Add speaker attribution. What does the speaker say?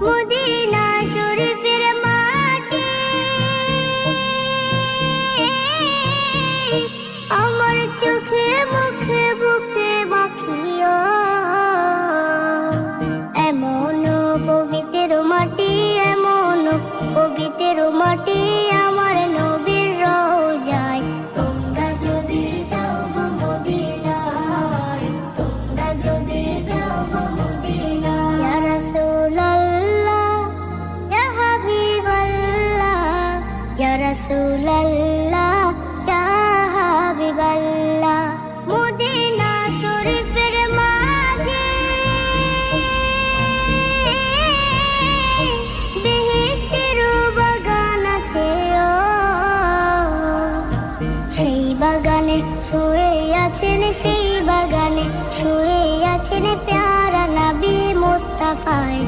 Speaker 1: Medina শরীফের মাটি আমার চোখে মুখে বুকে মাখিও। এমন পবিত্র মাটি, এমন পবিত্র মাটি আমার নবীর রওজায়। তোমরা যদি যাও গো মদিনায়, তোমরা যদি যাও গো মদিনায়। ইয়া রাসূলুল্লাহ, ইয়া হাবিবাল্লাহ, ইয়া রাসূলুল্লাহ, ইয়া হাবিবাল্লাহ। মদিনা শরীফের মাঝে বেহেশতের বাগান আছে ও। সেই বাগানে শুয়ে আছেন, সেই বাগানে শুয়ে আছেন প্যারা নবী মুস্তাফায়।